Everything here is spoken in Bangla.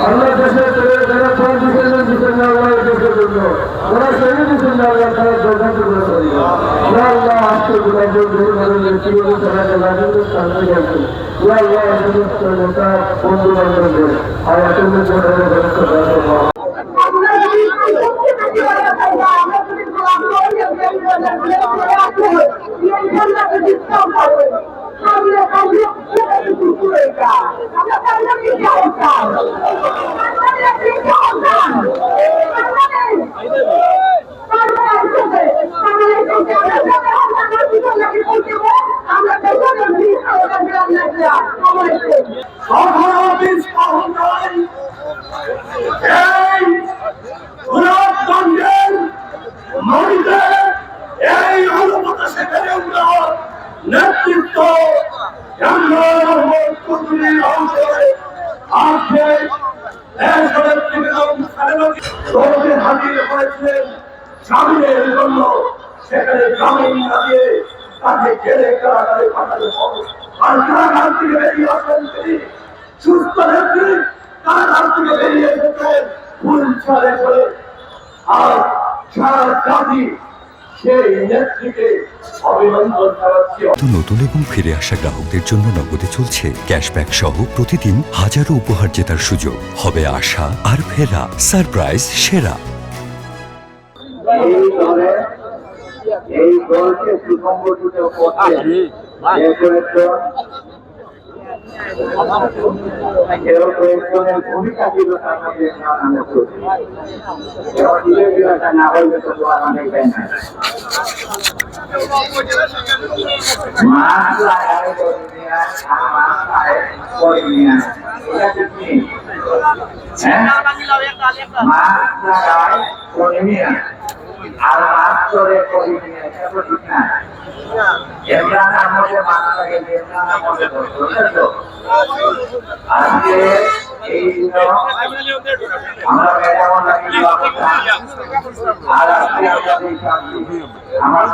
আল্লাহ দেশের যারা প্রাণ দিচ্ছেন আল্লাহ দেশের জন্য ওরা শহীদ দিচ্ছেন আল্লাহ তারা যোগাযোগ করে করি আল্লাহ আজকে সমস্ত নেতা বন্ধু বান্ধবদের আর নেতৃত্ব হাজির হয়েছিলেন স্বামীর জন্য সেখানে জামিন না দিয়ে তাকে জেলে কারাগারে পাঠানো হবে। আর কারাগার থেকে বেরিয়ে আসেন তিনি সুস্থ নেত্রী কারাগার থেকে বেরিয়ে এসেছেন ভুল ছাড়ে করে। আর সারা জাতি সেই নেত্রীকে অভিনন্দন জানাচ্ছি। নতুন এবং ফিরে আসা গ্রাহকদের জন্য নগদে চলছে ক্যাশব্যাক সহ প্রতিদিন হাজারো উপহার জেতার সুযোগ। হবে আশা আর ফেরা সারপ্রাইজ সেরা। এই দলকে সুসংগঠিত করতে কয়েকজনের ভূমিকা ছিল তার মধ্যে না হইলে তো অনেক দেয় না। মাছ লাগায় করে নিয়ে মাছ লাগায় করে নিয়ে আর মাছ ধরে করে নিয়ে এটা ঠিক না। এমরানের মধ্যে মাছ লাগে এমরানের মধ্যে ধরতো। আজকে এই আমরা মেটামন লাগি আর আজকে আমরা আমার